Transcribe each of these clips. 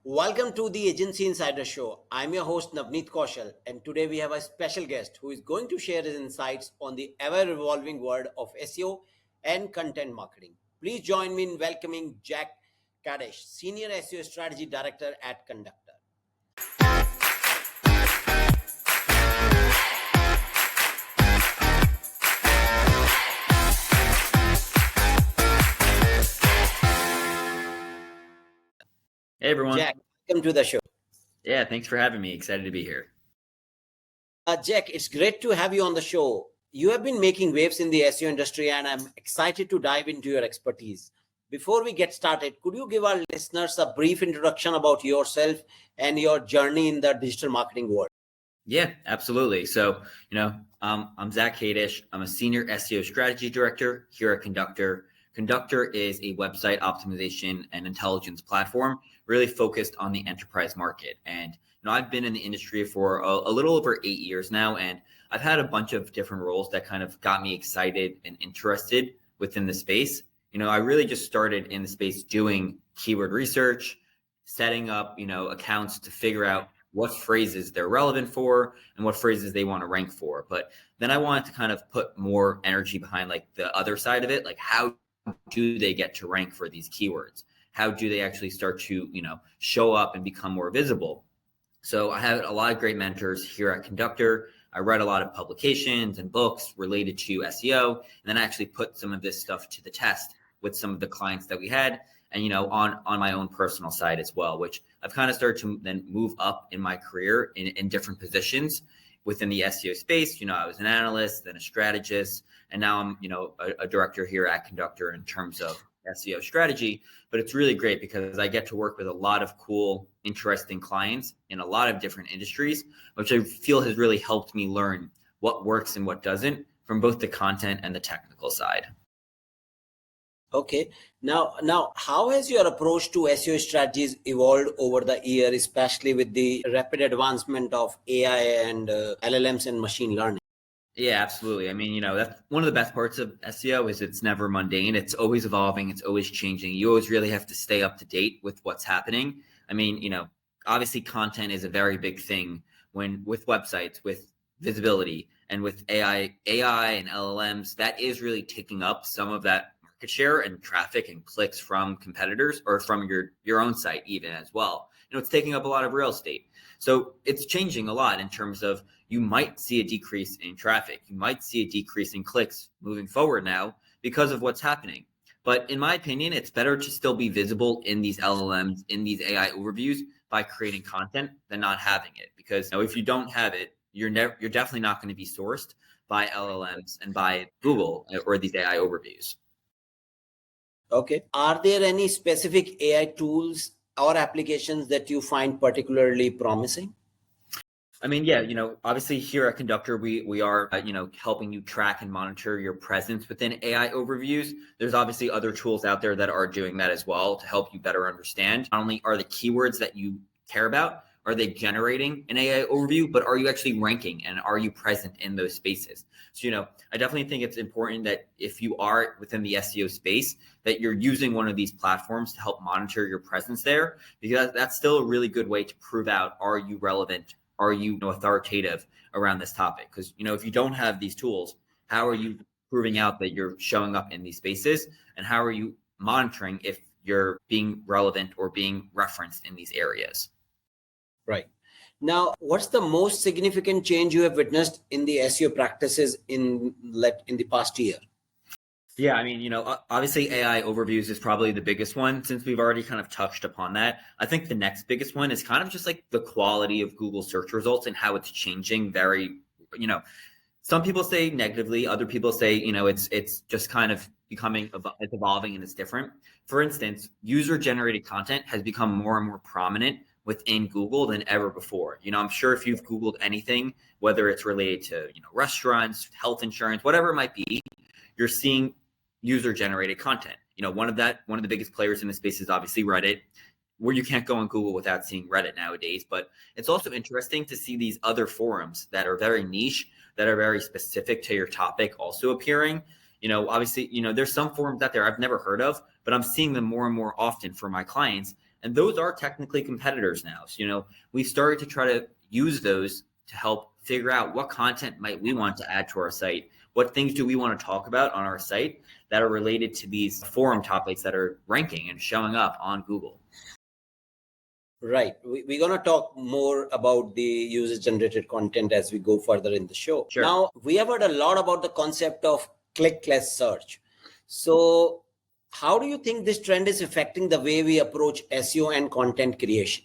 Welcome to the Agency Insider Show. I'm your host Navneet Kaushal, and today we have a special guest who is going to share his insights on the ever-evolving world of SEO and content marketing. Please join me in welcoming Jack Kadish, Senior SEO Strategy Director at Conductor. Hey everyone. Jack, welcome to the show. Yeah, thanks for having me. Excited to be here. Jack, it's great to have you on the show. You have been making waves in the SEO industry, and I'm excited to dive into your expertise. Before we get started, could you give our listeners a brief introduction about yourself and your journey in the digital marketing world? Yeah, absolutely. So, I'm Zach Kadish. I'm a Senior SEO Strategy Director here at Conductor. Conductor is a website optimization and intelligence platform really focused on the enterprise market. And, I've been in the industry for a little over 8 years now, and I've had a bunch of different roles that kind of got me excited and interested within the space. I really just started in the space doing keyword research, setting up, accounts to figure out what phrases they're relevant for and what phrases they want to rank for. But then I wanted to kind of put more energy behind like the other side of it, like how do they get to rank for these keywords? How do they actually start to, show up and become more visible? So I had a lot of great mentors here at Conductor. I read a lot of publications and books related to SEO, and then I actually put some of this stuff to the test with some of the clients that we had, and on my own personal side as well, which I've kind of started to then move up in my career in different positions within the SEO space. I was an analyst, then a strategist, and now I'm a director here at Conductor in terms of SEO strategy. But it's really great because I get to work with a lot of cool, interesting clients in a lot of different industries, which I feel has really helped me learn what works and what doesn't from both the content and the technical side. Okay. Now, how has your approach to SEO strategies evolved over the year, especially with the rapid advancement of AI and LLMs and machine learning? Yeah, absolutely. I mean, that's one of the best parts of SEO is it's never mundane. It's always evolving. It's always changing. You always really have to stay up to date with what's happening. I mean, obviously content is a very big thing when with websites, with visibility and with AI and LLMs, that is really taking up some of that market share and traffic and clicks from competitors or from your own site even as well. It's taking up a lot of real estate. So it's changing a lot in terms of you might see a decrease in traffic. You might see a decrease in clicks moving forward now because of what's happening. But in my opinion, it's better to still be visible in these LLMs, in these AI overviews by creating content than not having it. Because if you don't have it, you're definitely not going to be sourced by LLMs and by Google or these AI overviews. Okay. Are there any specific AI tools or applications that you find particularly promising? I mean, yeah, obviously here at Conductor, we are, helping you track and monitor your presence within AI overviews. There's obviously other tools out there that are doing that as well to help you better understand. Not only are the keywords that you care about, are they generating an AI overview, but are you actually ranking and are you present in those spaces? So, I definitely think it's important that if you are within the SEO space, that you're using one of these platforms to help monitor your presence there, because that's still a really good way to prove out, are you relevant? Are you authoritative around this topic? Because, if you don't have these tools, how are you proving out that you're showing up in these spaces? And how are you monitoring if you're being relevant or being referenced in these areas? Right. Now, what's the most significant change you have witnessed in the SEO practices in the past year? Yeah, I mean, obviously AI overviews is probably the biggest one since we've already kind of touched upon that. I think the next biggest one is kind of just like the quality of Google search results and how it's changing very, some people say negatively, other people say, it's just kind of it's evolving and it's different. For instance, user-generated content has become more and more prominent within Google than ever before. I'm sure if you've Googled anything, whether it's related to, restaurants, health insurance, whatever it might be, you're seeing user-generated content. One of the biggest players in the space is obviously Reddit, where you can't go on Google without seeing Reddit nowadays. But it's also interesting to see these other forums that are very niche, that are very specific to your topic also appearing. Obviously, there's some forums out there I've never heard of, but I'm seeing them more and more often for my clients And those are technically competitors now. So, we've started to try to use those to help figure out what content might we want to add to our site. What things do we want to talk about on our site that are related to these forum topics that are ranking and showing up on Google? Right. We're going to talk more about the user-generated content as we go further in the show. Sure. Now, we have heard a lot about the concept of clickless search. So, how do you think this trend is affecting the way we approach SEO and content creation?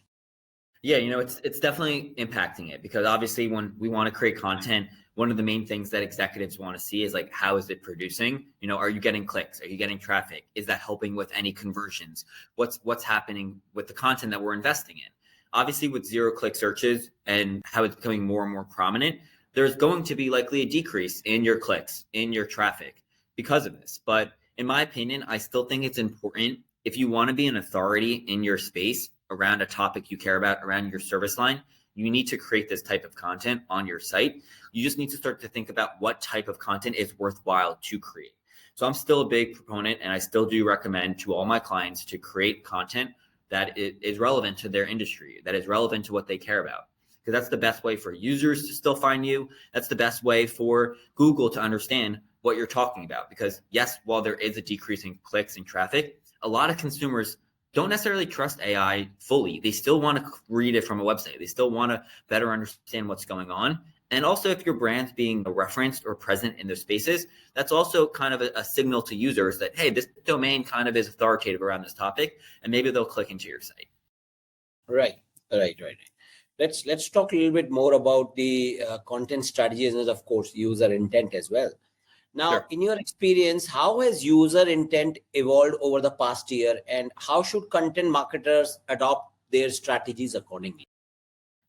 Yeah, it's definitely impacting it, because obviously when we want to create content, one of the main things that executives want to see is like, how is it producing? Are you getting clicks? Are you getting traffic? Is that helping with any conversions? What's happening with the content that we're investing in? Obviously, with zero-click searches and how it's becoming more and more prominent, there's going to be likely a decrease in your clicks, in your traffic because of this. But in my opinion, I still think it's important, if you want to be an authority in your space around a topic you care about, around your service line, you need to create this type of content on your site. You just need to start to think about what type of content is worthwhile to create. So I'm still a big proponent, and I still do recommend to all my clients to create content that is relevant to their industry, that is relevant to what they care about. Because that's the best way for users to still find you. That's the best way for Google to understand what you're talking about. Because yes, while there is a decrease in clicks and traffic, a lot of consumers don't necessarily trust AI fully. They still want to read it from a website. They still want to better understand what's going on. And also, if your brand's being referenced or present in those spaces, that's also kind of a signal to users that, hey, this domain kind of is authoritative around this topic, and maybe they'll click into your site. Right. Let's talk a little bit more about the content strategies and, of course, user intent as well. Now, Sure. in your experience, how has user intent evolved over the past year, and how should content marketers adopt their strategies accordingly?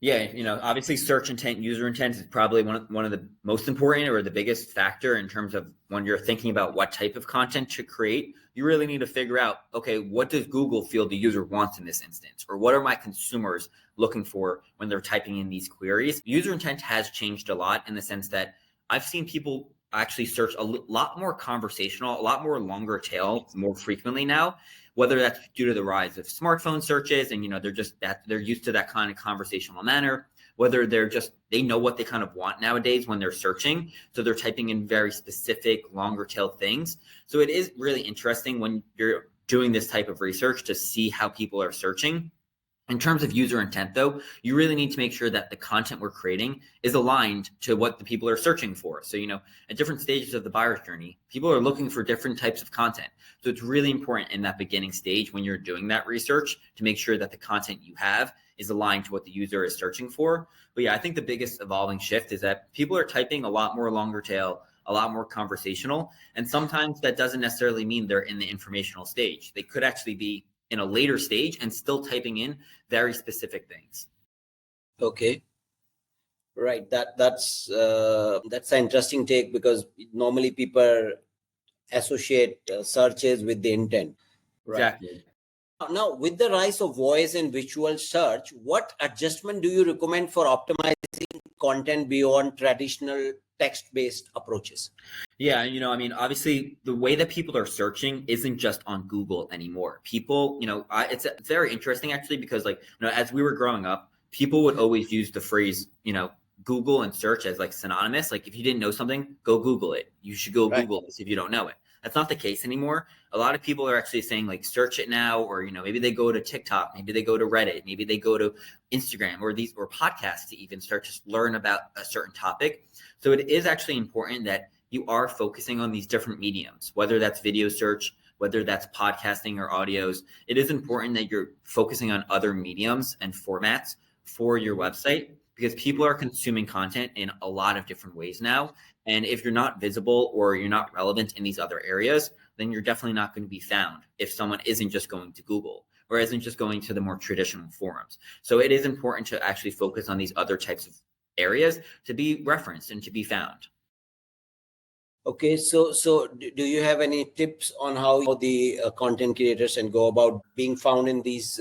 Yeah, obviously search intent, user intent is probably one of the most important or the biggest factor in terms of when you're thinking about what type of content to create. You really need to figure out, okay, what does Google feel the user wants in this instance? Or what are my consumers looking for when they're typing in these queries? User intent has changed a lot in the sense that I've seen people actually search a lot more conversational, a lot more longer tail more frequently now, whether that's due to the rise of smartphone searches and, they're used to that kind of conversational manner, whether they know what they kind of want nowadays when they're searching. So they're typing in very specific longer tail things. So it is really interesting when you're doing this type of research to see how people are searching. In terms of user intent, though, you really need to make sure that the content we're creating is aligned to what the people are searching for. So, at different stages of the buyer's journey, people are looking for different types of content. So it's really important in that beginning stage when you're doing that research to make sure that the content you have is aligned to what the user is searching for. But yeah, I think the biggest evolving shift is that people are typing a lot more longer tail, a lot more conversational. And sometimes that doesn't necessarily mean they're in the informational stage. They could actually be in a later stage and still typing in very specific things. Okay. Right. That's an interesting take, because normally people associate searches with the intent. Right. Exactly. Now, with the rise of voice and visual search, what adjustment do you recommend for optimizing content beyond traditional text-based approaches? Yeah, obviously the way that people are searching isn't just on Google anymore. People, it's very interesting actually, because as we were growing up, people would always use the phrase, Google and search as like synonymous. Like if you didn't know something, go Google it. You should go Google this if you don't know it. That's not the case anymore. A lot of people are actually saying like search it now, or maybe they go to TikTok, maybe they go to Reddit, maybe they go to Instagram or podcasts to even start to learn about a certain topic. So it is actually important that you are focusing on these different mediums, whether that's video search, whether that's podcasting or audios. It is important that you're focusing on other mediums and formats for your website, because people are consuming content in a lot of different ways now. And if you're not visible or you're not relevant in these other areas, then you're definitely not going to be found if someone isn't just going to Google or isn't just going to the more traditional forums. So it is important to actually focus on these other types of areas to be referenced and to be found. Okay, so do you have any tips on how the content creators can go about being found in these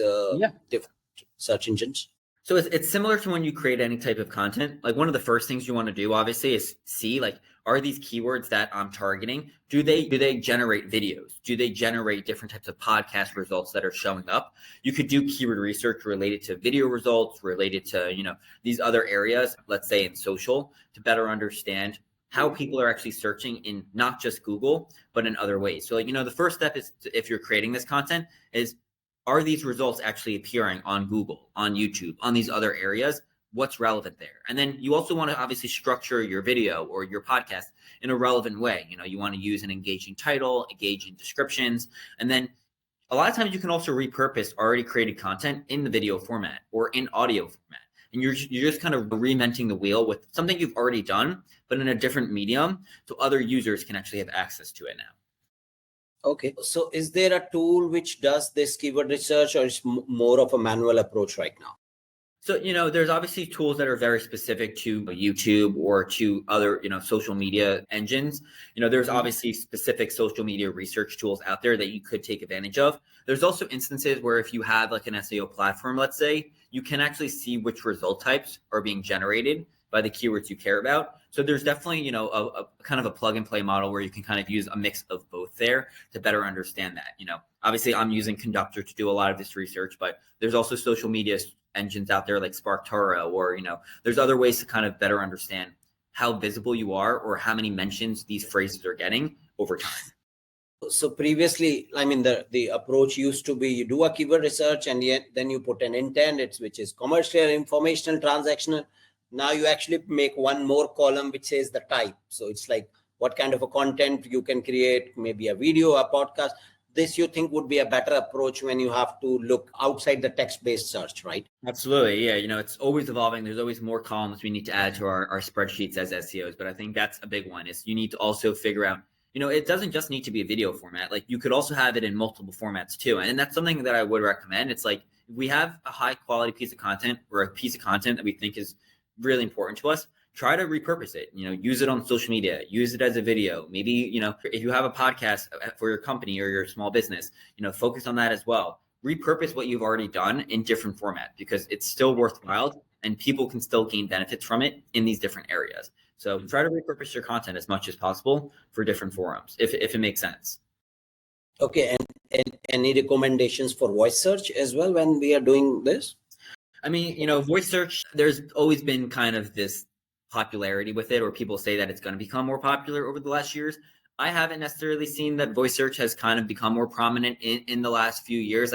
different search engines? So it's similar to when you create any type of content. Like one of the first things you want to do, obviously, is see like are these keywords that I'm targeting, do they generate videos? Do they generate different types of podcast results that are showing up? You could do keyword research related to video results, related to, these other areas, let's say in social, to better understand how people are actually searching in not just Google, but in other ways. So the first step is, if you're creating this content, is, are these results actually appearing on Google, on YouTube, on these other areas? What's relevant there? And then you also want to obviously structure your video or your podcast in a relevant way. You want to use an engaging title, engaging descriptions, and then a lot of times you can also repurpose already created content in the video format or in audio format. And you're just kind of reinventing the wheel with something you've already done, but in a different medium, so other users can actually have access to it now. Okay. So is there a tool which does this keyword research, or is more of a manual approach right now? So, there's obviously tools that are very specific to YouTube or to other, social media engines. There's obviously specific social media research tools out there that you could take advantage of. There's also instances where if you have like an SEO platform, let's say, you can actually see which result types are being generated by the keywords you care about. So there's definitely, a kind of a plug and play model where you can kind of use a mix of both there to better understand that. Obviously I'm using Conductor to do a lot of this research, but there's also social media engines out there like SparkToro, or, there's other ways to kind of better understand how visible you are or how many mentions these phrases are getting over time. So previously, the approach used to be you do a keyword research and then you put an intent, which is commercial, informational, transactional. Now you actually make one more column which says the type. So it's like what kind of a content you can create, maybe a video, a podcast. This you think would be a better approach when you have to look outside the text-based search, right? Absolutely. Yeah. It's always evolving. There's always more columns we need to add to our spreadsheets as SEOs. But I think that's a big one, is you need to also figure out, it doesn't just need to be a video format. Like you could also have it in multiple formats too. And that's something that I would recommend. It's like, if we have a high quality piece of content or a piece of content that we think is really important to us, try to repurpose it, use it on social media, use it as a video. Maybe, if you have a podcast for your company or your small business, focus on that as well. Repurpose what you've already done in different format, because it's still worthwhile and people can still gain benefits from it in these different areas. So try to repurpose your content as much as possible for different forums, if it makes sense. Okay. And any recommendations for voice search as well when we are doing this? Voice search, there's always been kind of this popularity with it, or people say that it's going to become more popular over the last years. I haven't necessarily seen that voice search has kind of become more prominent in the last few years.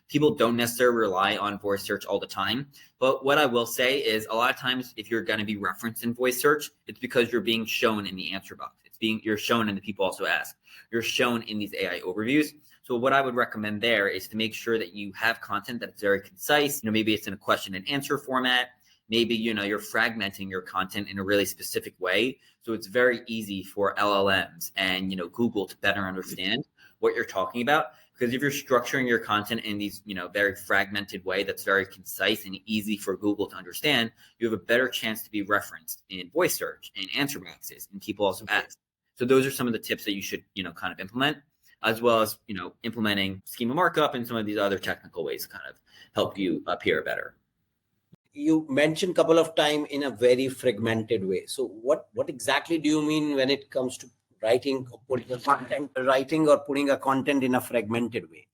People don't necessarily rely on voice search all the time. But what I will say is, a lot of times if you're going to be referenced in voice search, it's because you're being shown in the answer box. You're shown in the people also ask. You're shown in these AI overviews. So what I would recommend there is to make sure that you have content that's very concise. Maybe it's in a question and answer format. Maybe, you're fragmenting your content in a really specific way. So it's very easy for LLMs and, Google to better understand what you're talking about. Because if you're structuring your content in these, very fragmented way that's very concise and easy for Google to understand, you have a better chance to be referenced in voice search and answer boxes, and people also ask. So those are some of the tips that you should, kind of implement, as well as, implementing schema markup and some of these other technical ways to kind of help you appear better. You mentioned a couple of times in a very fragmented way. So what exactly do you mean when it comes to writing or putting a content in a fragmented way?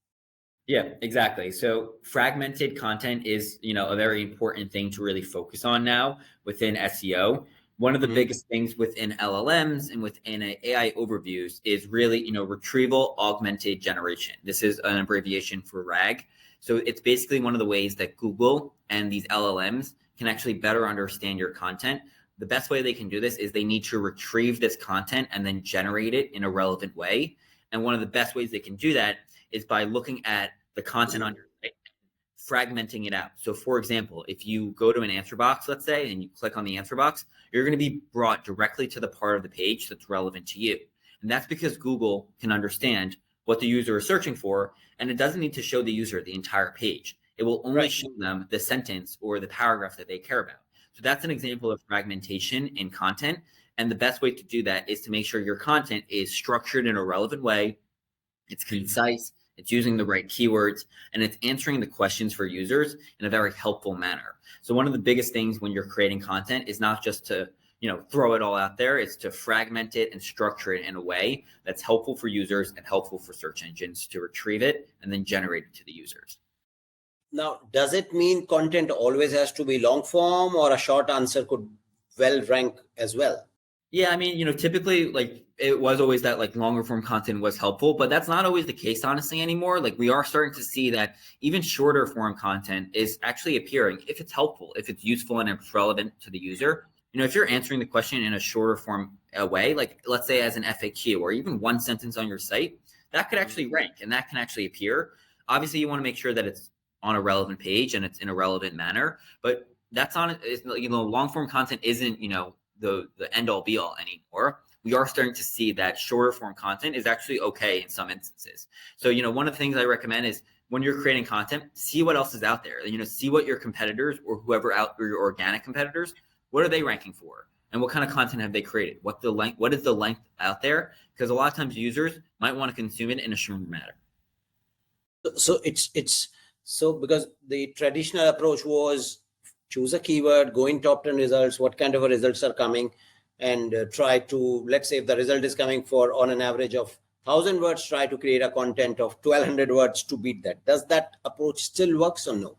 Yeah, exactly. So fragmented content is, a very important thing to really focus on now within SEO. One of the biggest things within LLMs and within AI overviews is really, retrieval augmented generation. This is an abbreviation for RAG. So it's basically one of the ways that Google and these LLMs can actually better understand your content. The best way they can do this is they need to retrieve this content and then generate it in a relevant way. And one of the best ways they can do that is by looking at the content on your site, fragmenting it out. So for example, if you go to an answer box, let's say, and you click on the answer box, you're going to be brought directly to the part of the page that's relevant to you. And that's because Google can understand what the user is searching for, and it doesn't need to show the user the entire page. It will only show them the sentence or the paragraph that they care about. So that's an example of fragmentation in content. And the best way to do that is to make sure your content is structured in a relevant way. It's concise, it's using the right keywords, and it's answering the questions for users in a very helpful manner. So one of the biggest things when you're creating content is not just to throw it all out there. It's to fragment it and structure it in a way that's helpful for users and helpful for search engines to retrieve it and then generate it to the users. Now, does it mean content always has to be long form, or a short answer could well rank as well? Yeah, I mean, typically like it was always that like longer form content was helpful, but that's not always the case, honestly, anymore. Like we are starting to see that even shorter form content is actually appearing if it's helpful, if it's useful and it's relevant to the user. If you're answering the question in a shorter form way, like let's say as an FAQ or even one sentence on your site, that could actually rank and that can actually appear. Obviously, you want to make sure that it's on a relevant page and it's in a relevant manner, but that's on long form content isn't, the end all be all anymore. We are starting to see that shorter form content is actually okay in some instances. So, one of the things I recommend is when you're creating content, see what else is out there. See what your competitors or whoever out or your organic competitors, what are they ranking for? And what kind of content have they created? What is the length out there? Because a lot of times users might want to consume it in a shorter manner. So so because the traditional approach was choose a keyword, go in top 10 results, what kind of results are coming, and try to, let's say if the result is coming for on an average of 1,000 words, try to create a content of 1,200 words to beat that. Does that approach still works or no?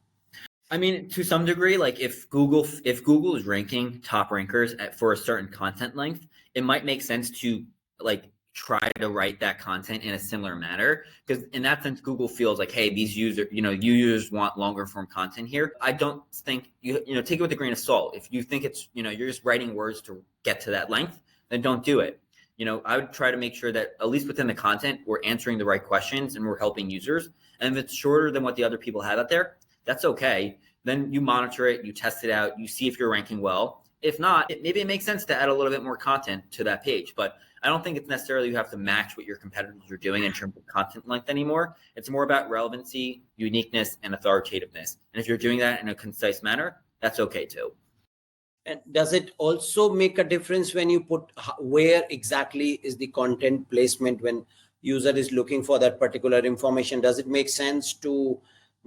I mean, to some degree, like if Google is ranking top rankers for a certain content length, it might make sense to like try to write that content in a similar manner, because in that sense Google feels like, hey, these users want longer form content here. I don't think you take it with a grain of salt. If you think it's you're just writing words to get to that length, then don't do it. I would try to make sure that at least within the content we're answering the right questions and we're helping users. And if it's shorter than what the other people have out there, that's okay. Then you monitor it, you test it out, you see if you're ranking well. If not, maybe it makes sense to add a little bit more content to that page. But I don't think it's necessarily you have to match what your competitors are doing in terms of content length anymore. It's more about relevancy, uniqueness, and authoritativeness. And if you're doing that in a concise manner, that's okay too. And does it also make a difference when you put where exactly is the content placement when user is looking for that particular information? Does it make sense to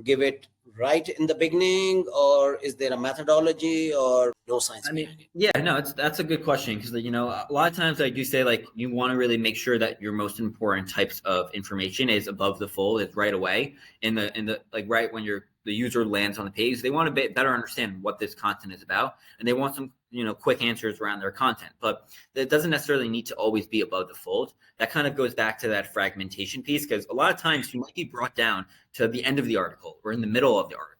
give it right in the beginning, or is there a methodology or no science? I mean, yeah, no, that's a good question, because a lot of times I do say like you want to really make sure that your most important types of information is above the fold, is right away in the like right when the user lands on the page. They want to better understand what this content is about, and they want some quick answers around their content. But it doesn't necessarily need to always be above the fold. That kind of goes back to that fragmentation piece, because a lot of times you might be brought down to the end of the article or in the middle of the article.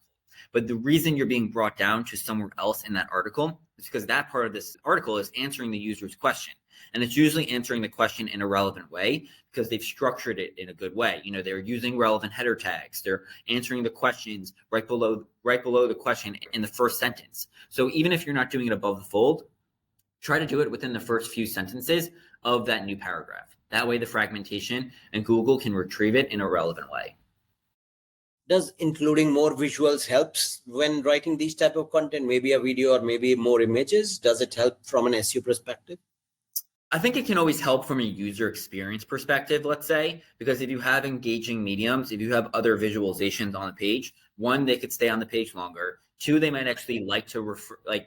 But the reason you're being brought down to somewhere else in that article is because that part of this article is answering the user's question. And it's usually answering the question in a relevant way because they've structured it in a good way. They're using relevant header tags. They're answering the questions right below the question in the first sentence. So even if you're not doing it above the fold, try to do it within the first few sentences of that new paragraph. That way the fragmentation and Google can retrieve it in a relevant way. Does including more visuals helps when writing these type of content, maybe a video or maybe more images? Does it help from an SEO perspective? I think it can always help from a user experience perspective, let's say, because if you have engaging mediums, if you have other visualizations on the page, one, they could stay on the page longer. Two, they might actually like to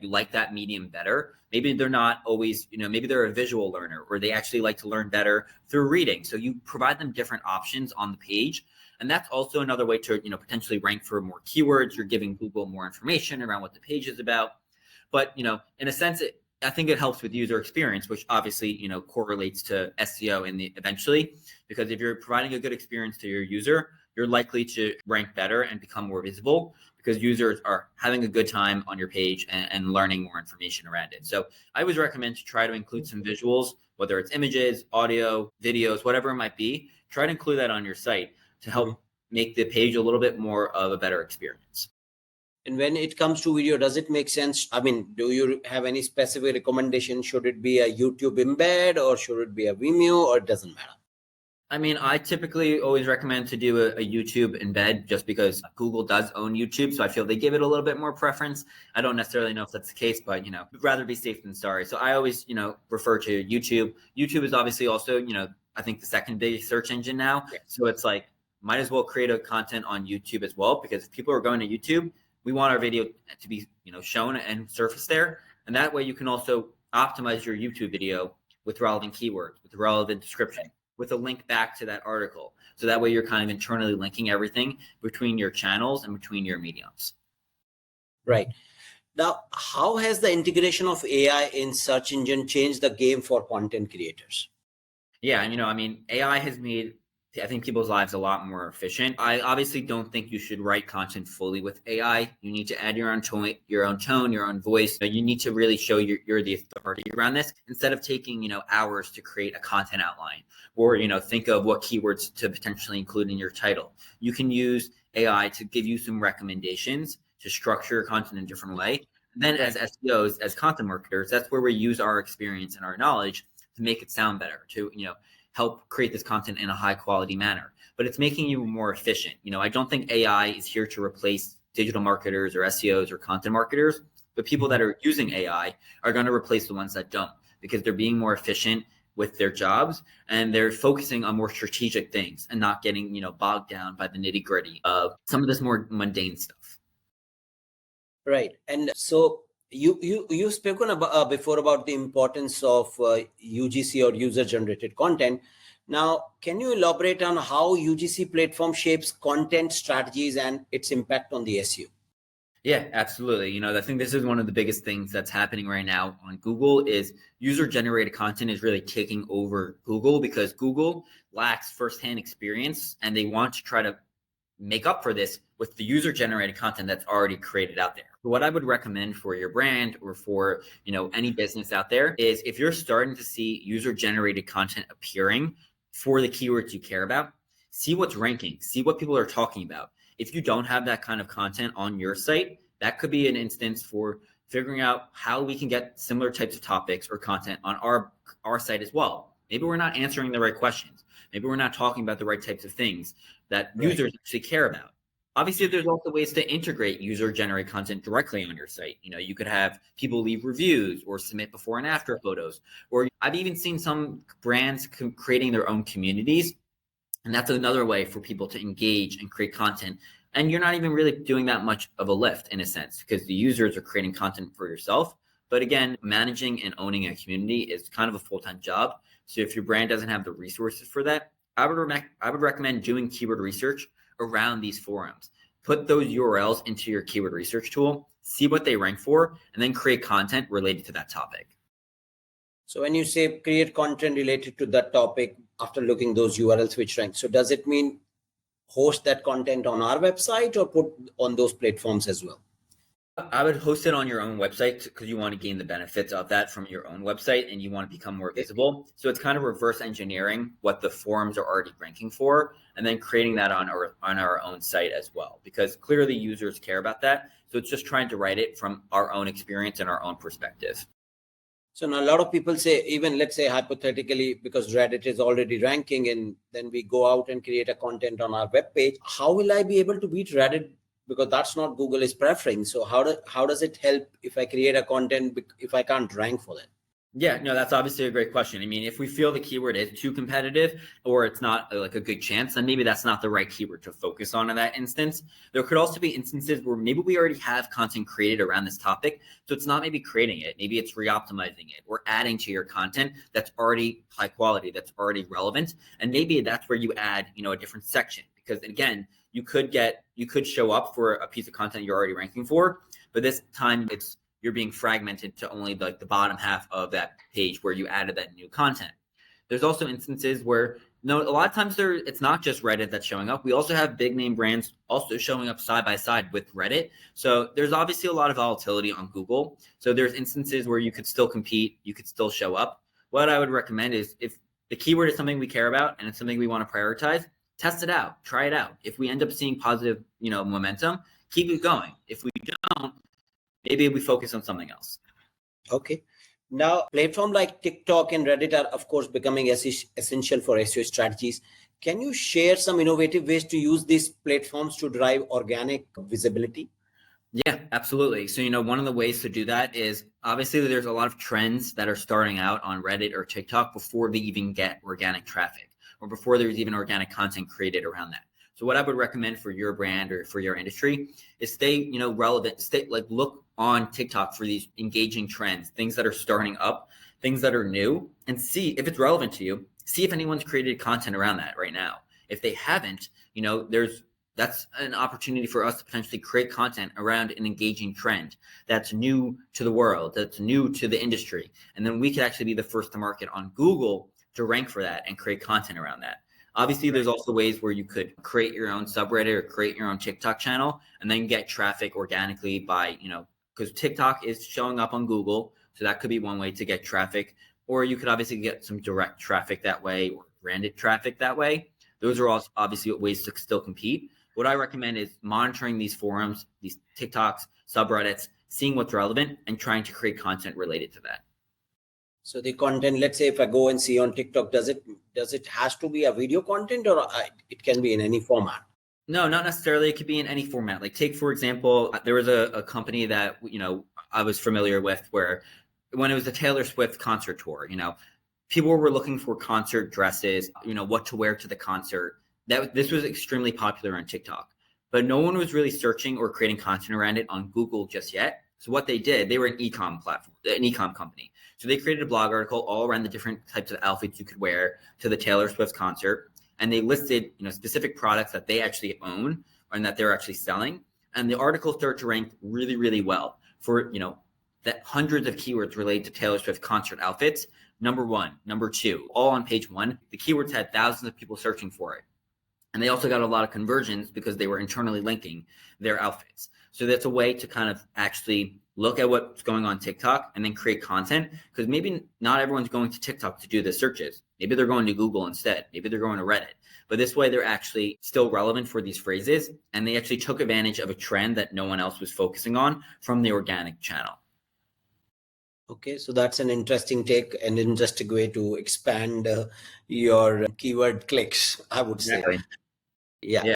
like that medium better. Maybe they're not always, maybe they're a visual learner, or they actually like to learn better through reading. So you provide them different options on the page. And that's also another way to, potentially rank for more keywords. You're giving Google more information around what the page is about. But, in a sense, I think it helps with user experience, which obviously, correlates to SEO eventually, because if you're providing a good experience to your user, you're likely to rank better and become more visible because users are having a good time on your page and learning more information around it. So I always recommend to try to include some visuals, whether it's images, audio, videos, whatever it might be. Try to include that on your site to help make the page a little bit more of a better experience. And when it comes to video, does it make sense? I mean, do you have any specific recommendation? Should it be a YouTube embed or should it be a Vimeo, or it doesn't matter? I mean, I typically always recommend to do a YouTube embed just because Google does own YouTube. So I feel they give it a little bit more preference. I don't necessarily know if that's the case, but, we'd rather be safe than sorry. So I always, refer to YouTube. YouTube is obviously also, I think the second biggest search engine now. Yeah. So it's like, might as well create a content on YouTube as well, because if people are going to YouTube, we want our video to be, shown and surfaced there. And that way you can also optimize your YouTube video with relevant keywords, with relevant description, with a link back to that article. So that way you're kind of internally linking everything between your channels and between your mediums. Right. Now, how has the integration of AI in search engine changed the game for content creators? Yeah, AI has made, I think, people's lives a lot more efficient. I obviously don't think you should write content fully with AI. You need to add your own tone, your own voice. You need to really show you're the authority around this instead of taking, hours to create a content outline or, think of what keywords to potentially include in your title. You can use AI to give you some recommendations to structure your content in a different way. And then as SEOs, as content marketers, that's where we use our experience and our knowledge to make it sound better, to, help create this content in a high quality manner. But it's making you more efficient. I don't think AI is here to replace digital marketers or SEOs or content marketers, but people that are using AI are going to replace the ones that don't, because they're being more efficient with their jobs and they're focusing on more strategic things and not getting, bogged down by the nitty gritty of some of this more mundane stuff. Right. And so you've spoken about before about the importance of UGC or user generated content. Now, can you elaborate on how UGC platform shapes content strategies and its impact on the SEO? Yeah, absolutely. I think this is one of the biggest things that's happening right now on Google is user generated content is really taking over Google because Google lacks firsthand experience and they want to try to make up for this with the user generated content that's already created out there. What I would recommend for your brand or for, any business out there is if you're starting to see user generated content appearing for the keywords you care about, see what's ranking, see what people are talking about. If you don't have that kind of content on your site, that could be an instance for figuring out how we can get similar types of topics or content on our site as well. Maybe we're not answering the right questions. Maybe we're not talking about the right types of things that users actually care about. Obviously, there's also ways to integrate user-generated content directly on your site. You could have people leave reviews or submit before and after photos. Or I've even seen some brands creating their own communities. And that's another way for people to engage and create content. And you're not even really doing that much of a lift in a sense because the users are creating content for yourself. But again, managing and owning a community is kind of a full-time job. So if your brand doesn't have the resources for that, I would recommend doing keyword research around these forums. Put those URLs into your keyword research tool, see what they rank for, and then create content related to that topic. So when you say create content related to that topic after looking those URLs which rank, so does it mean host that content on our website or put on those platforms as well? I would host it on your own website because you want to gain the benefits of that from your own website and you want to become more visible. So it's kind of reverse engineering what the forums are already ranking for and then creating that on our own site as well, because clearly users care about that. So it's just trying to write it from our own experience and our own perspective. So now a lot of people say, even let's say hypothetically, because Reddit is already ranking and then we go out and create a content on our web page, how will I be able to beat Reddit? Because that's not Google is preferring. So how does it help if I create a content if I can't rank for it? Yeah, no, that's obviously a great question. If we feel the keyword is too competitive or it's not like a good chance, then maybe that's not the right keyword to focus on in that instance. There could also be instances where maybe we already have content created around this topic. So it's not maybe creating it. Maybe it's re-optimizing it or adding to your content that's already high quality, that's already relevant. And maybe that's where you add, a different section. Because again, you could show up for a piece of content you're already ranking for, but this time you're being fragmented to only like the bottom half of that page where you added that new content. There's also instances where a lot of times it's not just Reddit that's showing up. We also have big name brands also showing up side by side with Reddit. So there's obviously a lot of volatility on Google. So there's instances where you could still compete, you could still show up. What I would recommend is if the keyword is something we care about and it's something we want to prioritize, test it out, try it out. If we end up seeing positive, momentum, keep it going. If we don't, maybe we focus on something else. Okay. Now, platforms like TikTok and Reddit are, of course, becoming essential for SEO strategies. Can you share some innovative ways to use these platforms to drive organic visibility? Yeah, absolutely. So, one of the ways to do that is obviously there's a lot of trends that are starting out on Reddit or TikTok before they even get organic traffic or before there's even organic content created around that. So what I would recommend for your brand or for your industry is stay, relevant, look on TikTok for these engaging trends, things that are starting up, things that are new, and see if it's relevant to you. See if anyone's created content around that right now. If they haven't, that's an opportunity for us to potentially create content around an engaging trend that's new to the world, that's new to the industry. And then we could actually be the first to market on Google to rank for that and create content around that. Obviously, there's also ways where you could create your own subreddit or create your own TikTok channel and then get traffic organically by, because TikTok is showing up on Google. So that could be one way to get traffic. Or you could obviously get some direct traffic that way or branded traffic that way. Those are also obviously ways to still compete. What I recommend is monitoring these forums, these TikToks, subreddits, seeing what's relevant and trying to create content related to that. So the content, let's say if I go and see on TikTok, does it has to be a video content or it can be in any format? No, not necessarily. It could be in any format. Like take, for example, there was a company that, I was familiar with where when it was the Taylor Swift concert tour, people were looking for concert dresses, what to wear to the concert. This was extremely popular on TikTok, but no one was really searching or creating content around it on Google just yet. So what they did, they were an e-com platform, an e-com company. So they created a blog article all around the different types of outfits you could wear to the Taylor Swift concert. And they listed, specific products that they actually own and that they're actually selling. And the article started to rank really, really well for, that hundreds of keywords related to Taylor Swift concert outfits. Number 1, number 2, all on page 1. The keywords had thousands of people searching for it. And they also got a lot of conversions because they were internally linking their outfits. So that's a way to kind of actually look at what's going on TikTok and then create content, because maybe not everyone's going to TikTok to do the searches. Maybe they're going to Google instead. Maybe they're going to Reddit. But this way they're actually still relevant for these phrases. And they actually took advantage of a trend that no one else was focusing on from the organic channel. Okay, so that's an interesting take and interesting way to expand your keyword clicks, I would say. Exactly. Yeah.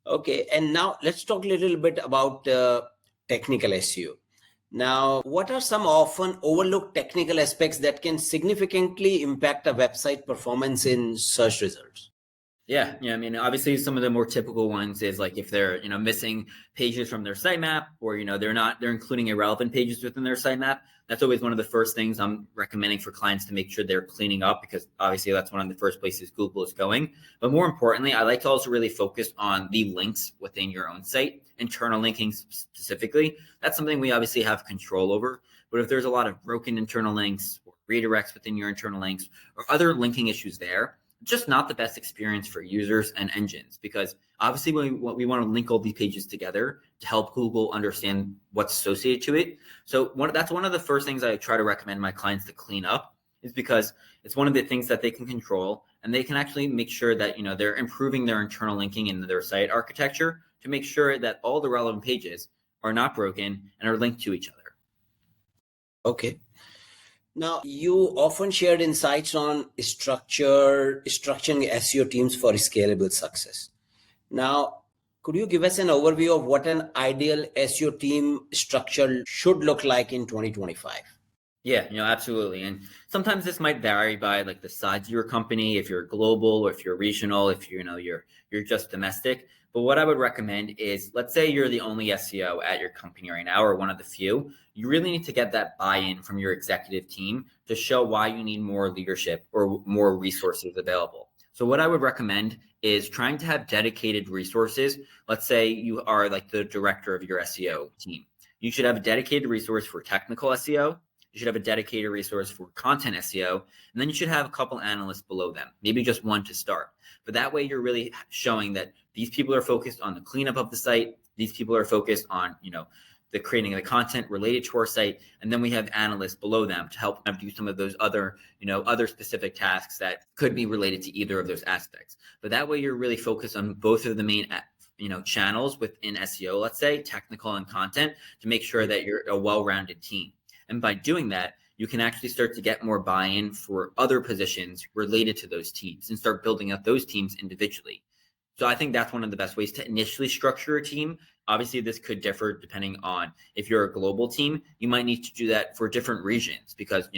Okay, and now let's talk a little bit about technical SEO. Now, what are some often overlooked technical aspects that can significantly impact a website performance in search results? Yeah. I mean, obviously some of the more typical ones is like if they're, missing pages from their sitemap or, they're including irrelevant pages within their sitemap. That's always one of the first things I'm recommending for clients to make sure they're cleaning up, because obviously that's one of the first places Google is going. But more importantly, I like to also really focus on the links within your own site, internal linking specifically. That's something we obviously have control over. But if there's a lot of broken internal links or redirects within your internal links or other linking issues there, just not the best experience for users and engines, because obviously we want to link all these pages together to help Google understand what's associated to it. So that's one of the first things I try to recommend my clients to clean up, is because it's one of the things that they can control, and they can actually make sure that, they're improving their internal linking in their site architecture to make sure that all the relevant pages are not broken and are linked to each other. Okay. Now, you often shared insights on structuring SEO teams for scalable success. Now, could you give us an overview of what an ideal SEO team structure should look like in 2025? Yeah, absolutely. And sometimes this might vary by like the size of your company, if you're global or if you're regional, if you're just domestic. But what I would recommend is, let's say you're the only SEO at your company right now, or one of the few. You really need to get that buy-in from your executive team to show why you need more leadership or more resources available. So what I would recommend is trying to have dedicated resources. Let's say you are like the director of your SEO team. You should have a dedicated resource for technical SEO. You should have a dedicated resource for content SEO, and then you should have a couple analysts below them, maybe just one to start. But that way you're really showing that these people are focused on the cleanup of the site. These people are focused on, the creating of the content related to our site. And then we have analysts below them to help them do some of those other, other specific tasks that could be related to either of those aspects. But that way you're really focused on both of the main channels within SEO, let's say technical and content, to make sure that you're a well-rounded team. And by doing that, you can actually start to get more buy-in for other positions related to those teams and start building up those teams individually. So I think that's one of the best ways to initially structure a team. Obviously, this could differ depending on if you're a global team. You might need to do that for different regions because,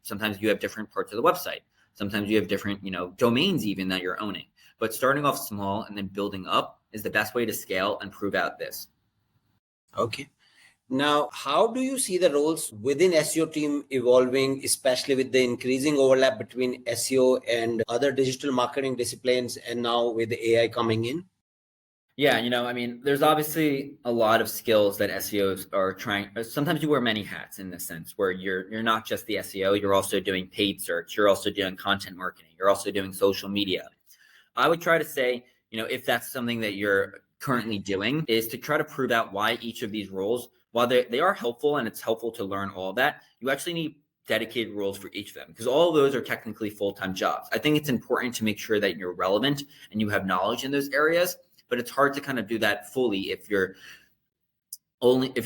sometimes you have different parts of the website. Sometimes you have different, domains even that you're owning. But starting off small and then building up is the best way to scale and prove out this. Okay. Now, how do you see the roles within SEO team evolving, especially with the increasing overlap between SEO and other digital marketing disciplines, and now with the AI coming in? Yeah, I mean, there's obviously a lot of skills that SEOs are trying. Sometimes you wear many hats in this sense, where you're not just the SEO, you're also doing paid search, you're also doing content marketing, you're also doing social media. I would try to say, if that's something that you're currently doing, is to try to prove out why each of these roles, while they are helpful and it's helpful to learn all of that, you actually need dedicated roles for each of them, because all of those are technically full-time jobs. I think it's important to make sure that you're relevant and you have knowledge in those areas, but it's hard to kind of do that fully if you're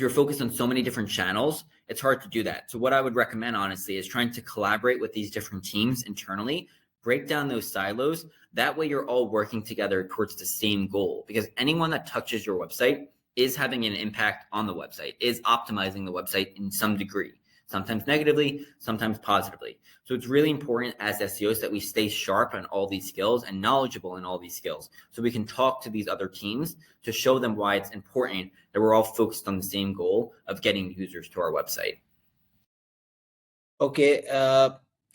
focused on so many different channels. It's hard to do that. So what I would recommend, honestly, is trying to collaborate with these different teams internally, break down those silos. That way you're all working together towards the same goal, because anyone that touches your website is having an impact on the website, is optimizing the website in some degree, sometimes negatively, sometimes positively. So it's really important as SEOs that we stay sharp on all these skills and knowledgeable in all these skills, so we can talk to these other teams to show them why it's important that we're all focused on the same goal of getting users to our website. Okay,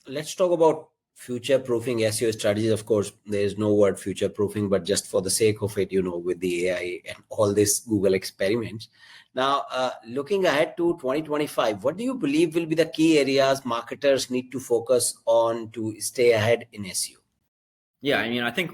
let's talk about future proofing SEO strategies. Of course, there is no word future proofing, but just for the sake of it, with the AI and all this Google experiments. Now, looking ahead to 2025, what do you believe will be the key areas marketers need to focus on to stay ahead in SEO? Yeah, I mean, I think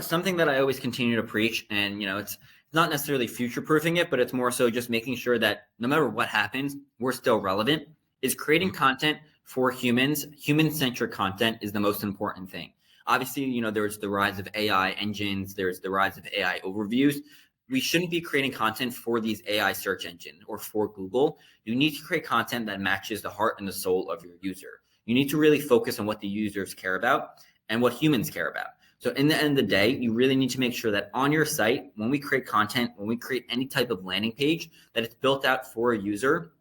something that I always continue to preach, and it's not necessarily future proofing it, but it's more so just making sure that no matter what happens, we're still relevant, is creating content for humans. Human-centric content is the most important thing. Obviously, there's the rise of AI engines, there's the rise of AI overviews. We shouldn't be creating content for these AI search engines or for Google. You need to create content that matches the heart and the soul of your user. You need to really focus on what the users care about and what humans care about. So in the end of the day, you really need to make sure that on your site, when we create content, when we create any type of landing page, that it's built out for a user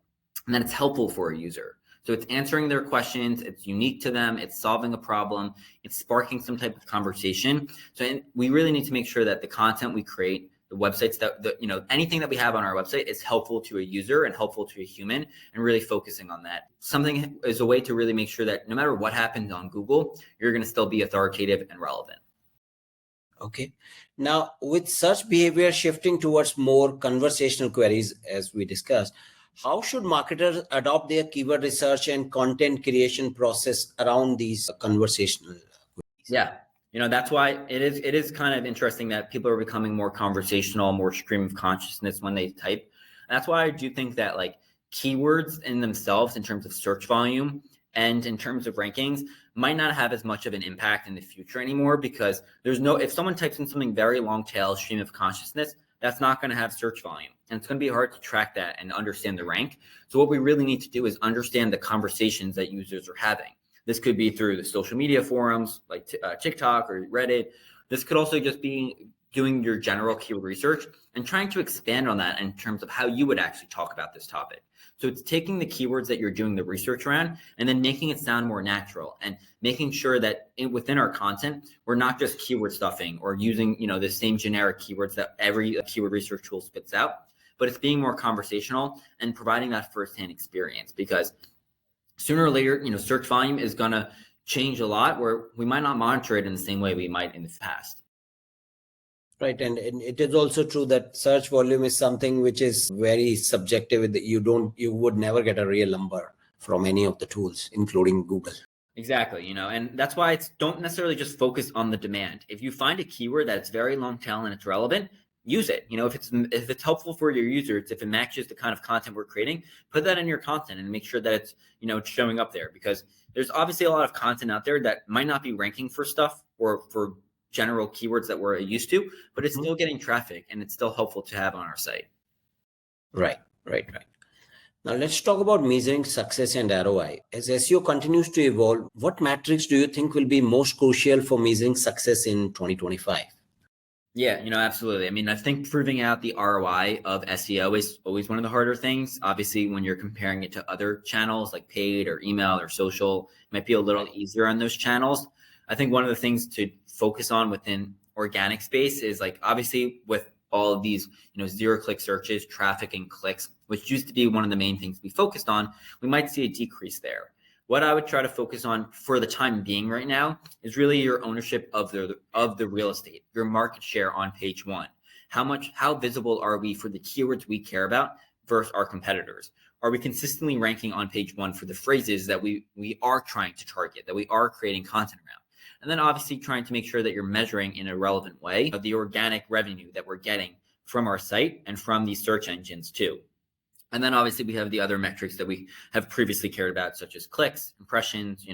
and that it's helpful for a user. So it's answering their questions, it's unique to them, it's solving a problem, it's sparking some type of conversation. So we really need to make sure that the content we create, the websites anything that we have on our website is helpful to a user and helpful to a human, and really focusing on that. Something is a way to really make sure that no matter what happens on Google, you're going to still be authoritative and relevant. Okay. Now, with search behavior shifting towards more conversational queries, as we discussed, how should marketers adopt their keyword research and content creation process around these conversational queries? Yeah. That's why it is kind of interesting that people are becoming more conversational, more stream of consciousness when they type. And that's why I do think that keywords in themselves, in terms of search volume and in terms of rankings, might not have as much of an impact in the future anymore, because if someone types in something very long tail, stream of consciousness, that's not going to have search volume. And it's going to be hard to track that and understand the rank. So what we really need to do is understand the conversations that users are having. This could be through the social media forums like TikTok or Reddit. This could also just be doing your general keyword research and trying to expand on that in terms of how you would actually talk about this topic. So it's taking the keywords that you're doing the research around and then making it sound more natural, and making sure that within our content, we're not just keyword stuffing or using, the same generic keywords that every keyword research tool spits out, but it's being more conversational and providing that firsthand experience, because sooner or later, search volume is going to change a lot, where we might not monitor it in the same way we might in the past. Right. And it is also true that search volume is something which is very subjective. You would never get a real number from any of the tools, including Google. Exactly. And that's why don't necessarily just focus on the demand. If you find a keyword that's very long tail and it's relevant, use it. If it's helpful for your users, if it matches the kind of content we're creating, put that in your content and make sure that it's, it's showing up there, because there's obviously a lot of content out there that might not be ranking for stuff or for general keywords that we're used to, but it's still getting traffic and it's still helpful to have on our site. Right. Now let's talk about measuring success and ROI. As SEO continues to evolve, what metrics do you think will be most crucial for measuring success in 2025? Yeah, absolutely. I mean, I think proving out the ROI of SEO is always one of the harder things. Obviously, when you're comparing it to other channels like paid or email or social, it might be a little easier on those channels. I think one of the things to focus on within organic space is like, obviously with all of these, zero click searches, traffic and clicks, which used to be one of the main things we focused on, we might see a decrease there. What I would try to focus on for the time being right now is really your ownership of the real estate, your market share on page one. How visible are we for the keywords we care about versus our competitors? Are we consistently ranking on page one for the phrases that we are trying to target, that we are creating content around? And then obviously trying to make sure that you're measuring in a relevant way of the organic revenue that we're getting from our site and from these search engines too. And then obviously we have the other metrics that we have previously cared about, such as clicks, impressions,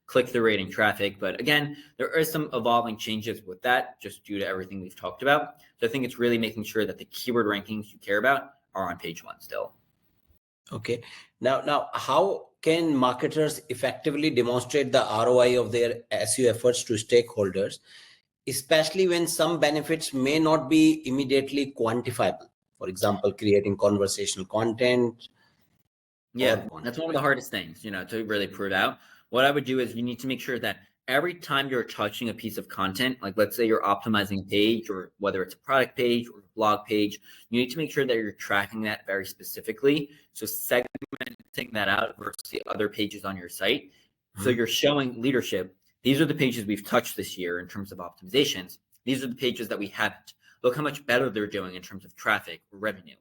click-through rating, traffic. But again, there are some evolving changes with that just due to everything we've talked about. So I think it's really making sure that the keyword rankings you care about are on page one still. Okay. Now, how can marketers effectively demonstrate the ROI of their SEO efforts to stakeholders, especially when some benefits may not be immediately quantifiable? For example, creating conversational content. Yeah, that's one of the hardest things, to really prove out. What I would do is you need to make sure that every time you're touching a piece of content, like let's say you're optimizing a page, or whether it's a product page or a blog page, you need to make sure that you're tracking that very specifically. So segmenting that out versus the other pages on your site. So you're showing leadership. These are the pages we've touched this year in terms of optimizations. These are the pages that we haven't. Look how much better they're doing in terms of traffic or revenue.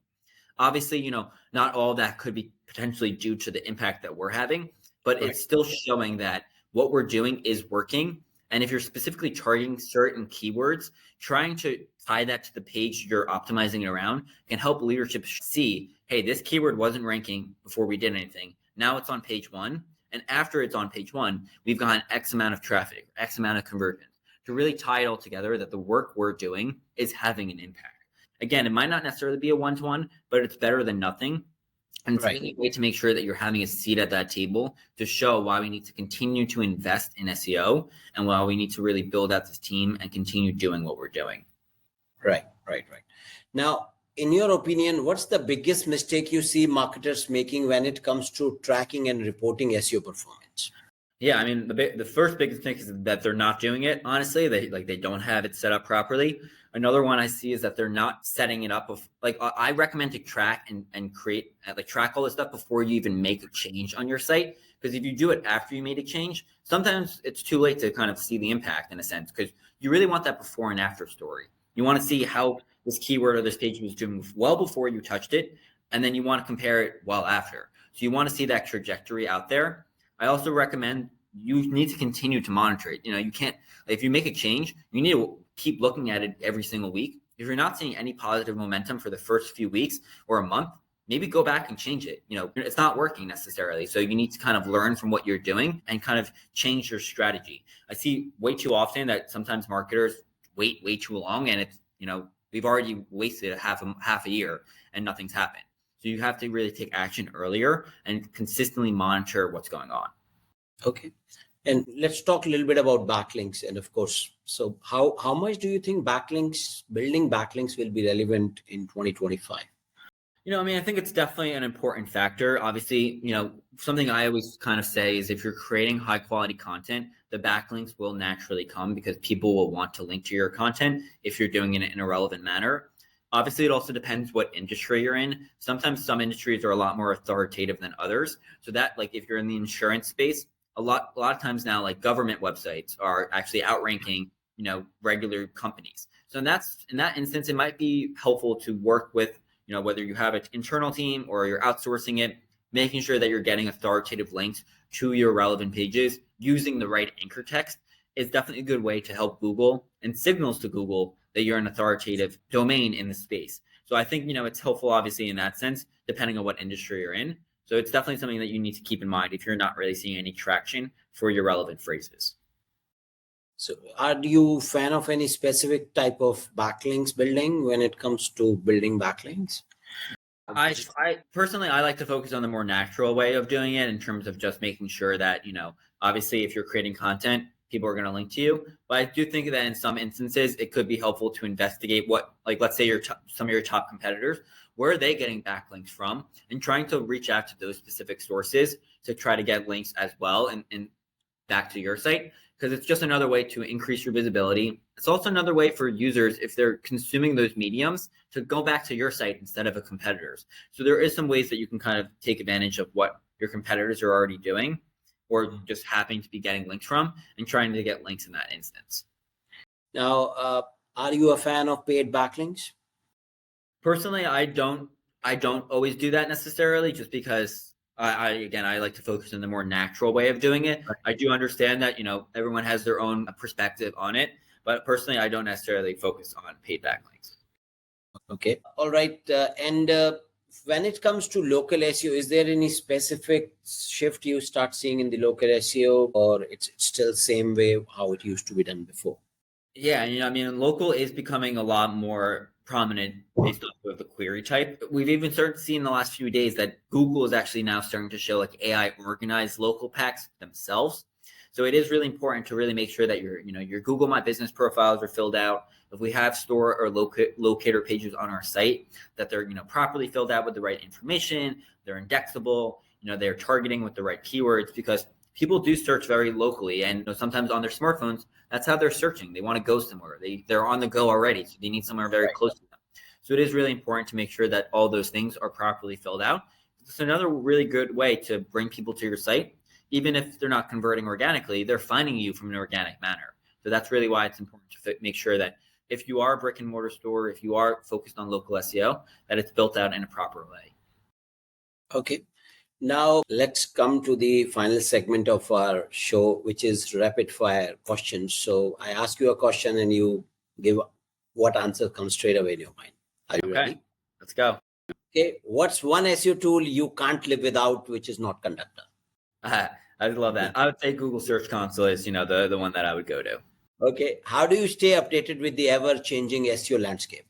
Obviously, not all that could be potentially due to the impact that we're having, but It's still showing that what we're doing is working. And if you're specifically targeting certain keywords, trying to tie that to the page you're optimizing it around can help leadership see, hey, this keyword wasn't ranking before we did anything. Now it's on page one. And after it's on page one, we've gotten X amount of traffic, X amount of conversions, to really tie it all together that the work we're doing is having an impact. Again, it might not necessarily be a one-to-one, but it's better than nothing. And it's really a way to make sure that you're having a seat at that table to show why we need to continue to invest in SEO and why we need to really build out this team and continue doing what we're doing. Right. Now, in your opinion, what's the biggest mistake you see marketers making when it comes to tracking and reporting SEO performance? Yeah, I mean, the first biggest thing is that they're not doing it. Honestly, they don't have it set up properly. Another one I see is that they're not setting it up. I recommend to track and create, track all this stuff before you even make a change on your site. Because if you do it after you made a change, sometimes it's too late to kind of see the impact in a sense, because you really want that before and after story. You want to see how this keyword or this page was doing well before you touched it, and then you want to compare it well after. So you want to see that trajectory out there. I also recommend you need to continue to monitor it. You can't, if you make a change, you need to keep looking at it every single week. If you're not seeing any positive momentum for the first few weeks or a month, maybe go back and change it. It's not working necessarily. So you need to kind of learn from what you're doing and kind of change your strategy. I see way too often that sometimes marketers wait way too long, and it's, we've already wasted half a year and nothing's happened. So you have to really take action earlier and consistently monitor what's going on. Okay. And let's talk a little bit about backlinks. And of course, so how much do you think building backlinks will be relevant in 2025? I think it's definitely an important factor. Obviously, something I always kind of say is if you're creating high quality content, the backlinks will naturally come because people will want to link to your content if you're doing it in a relevant manner. Obviously, it also depends what industry you're in. Sometimes some industries are a lot more authoritative than others. So that, if you're in the insurance space, a lot of times now, government websites are actually outranking, regular companies. So in that instance, it might be helpful to work with, whether you have an internal team or you're outsourcing it, making sure that you're getting authoritative links to your relevant pages using the right anchor text is definitely a good way to help Google and signals to Google that you're an authoritative domain in the space. So I think, it's helpful, obviously, in that sense, depending on what industry you're in. So it's definitely something that you need to keep in mind if you're not really seeing any traction for your relevant phrases. So are you a fan of any specific type of backlinks building when it comes to building backlinks? I personally, I like to focus on the more natural way of doing it in terms of just making sure that, obviously if you're creating content, people are going to link to you. But I do think that in some instances, it could be helpful to investigate what, let's say some of your top competitors, where are they getting backlinks from, and trying to reach out to those specific sources to try to get links as well and back to your site. because it's just another way to increase your visibility. It's also another way for users, if they're consuming those mediums, to go back to your site instead of a competitor's. So there is some ways that you can kind of take advantage of what your competitors are already doing, or just happening to be getting links from, and trying to get links in that instance. Now, are you a fan of paid backlinks? Personally, I don't always do that necessarily, just because I like to focus on the more natural way of doing it. Right. I do understand that, everyone has their own perspective on it, but personally, I don't necessarily focus on paid backlinks. Okay. All right. And when it comes to local SEO, is there any specific shift you start seeing in the local SEO, or it's still same way how it used to be done before? Yeah, local is becoming a lot more prominent based off of the query type. We've even started to see in the last few days that Google is actually now starting to show like AI organized local packs themselves. So it is really important to really make sure that your Google My Business profiles are filled out. If we have store or locator pages on our site, that they're properly filled out with the right information, they're indexable, they're targeting with the right keywords, because people do search very locally, and sometimes on their smartphones, that's how they're searching. They want to go somewhere. They're on the go already, so they need somewhere very close to them. So it is really important to make sure that all those things are properly filled out. It's another really good way to bring people to your site. Even if they're not converting organically, they're finding you from an organic manner. So that's really why it's important to make sure that if you are a brick and mortar store, if you are focused on local SEO, that it's built out in a proper way. Okay. Now let's come to the final segment of our show, which is rapid fire questions. So I ask you a question and you give what answer comes straight away in your mind. Are you ready? Let's go. Okay. What's one SEO tool you can't live without, which is not Conductor? I love that. I would say Google Search Console is, the one that I would go to. Okay. How do you stay updated with the ever-changing SEO landscape?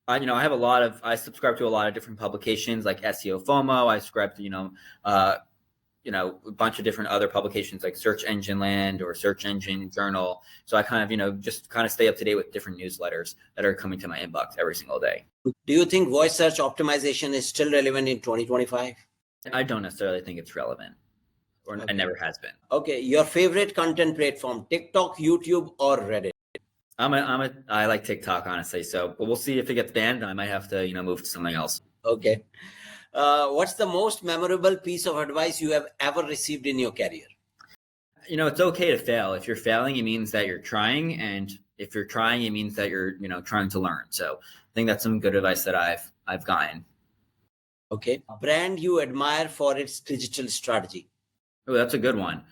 I subscribe to a lot of different publications like SEO FOMO. I subscribe to, a bunch of different other publications like Search Engine Land or Search Engine Journal. So I kind of, just kind of stay up to date with different newsletters that are coming to my inbox every single day. Do you think voice search optimization is still relevant in 2025? I don't necessarily think it's relevant, or it never has been. Okay. Your favorite content platform, TikTok, YouTube, or Reddit? I like TikTok, honestly. So, but we'll see if it gets banned. I might have to, move to something else. Okay. What's the most memorable piece of advice you have ever received in your career? It's okay to fail. If you're failing, it means that you're trying. And if you're trying, it means that you're, trying to learn. So I think that's some good advice that I've gotten. Okay. A brand you admire for its digital strategy? Oh, that's a good one.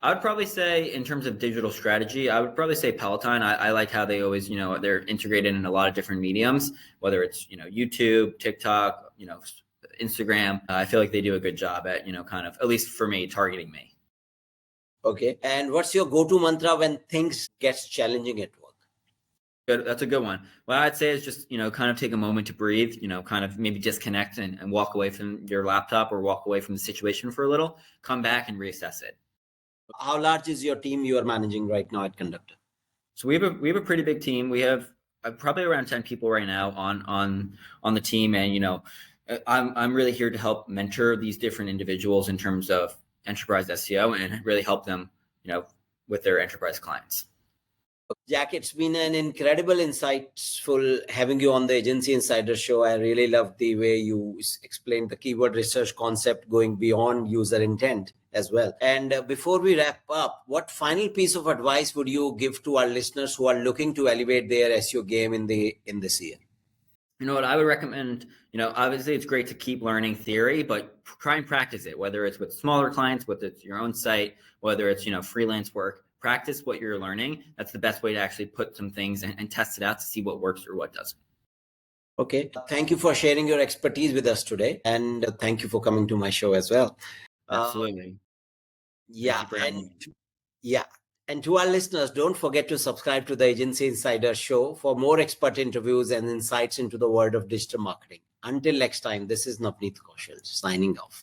I would probably say, in terms of digital strategy, I would probably say Peloton. I like how they always, they're integrated in a lot of different mediums, whether it's, YouTube, TikTok, Instagram. I feel like they do a good job at, kind of, at least for me, targeting me. Okay. And what's your go-to mantra when things gets challenging at work? Good. That's a good one. What I'd say is just, kind of take a moment to breathe, kind of maybe disconnect and walk away from your laptop or walk away from the situation for a little, come back and reassess it. How large is your team you are managing right now at Conductor? So we have a pretty big team. We have probably around 10 people right now on the team. And, I'm really here to help mentor these different individuals in terms of enterprise SEO and really help them, with their enterprise clients. Jack, it's been an incredible, insightful having you on the Agency Insider Show. I really love the way you explained the keyword research concept going beyond user intent as well. And before we wrap up, what final piece of advice would you give to our listeners who are looking to elevate their SEO game in this year? What I would recommend, obviously it's great to keep learning theory, but try and practice it, whether it's with smaller clients, whether it's your own site, whether it's, freelance work. Practice what you're learning. That's the best way to actually put some things and test it out to see what works or what doesn't. Okay. Thank you for sharing your expertise with us today. And thank you for coming to my show as well. Absolutely. Yeah. And to our listeners, don't forget to subscribe to the Agency Insider Show for more expert interviews and insights into the world of digital marketing. Until next time, this is Navneet Kaushal signing off.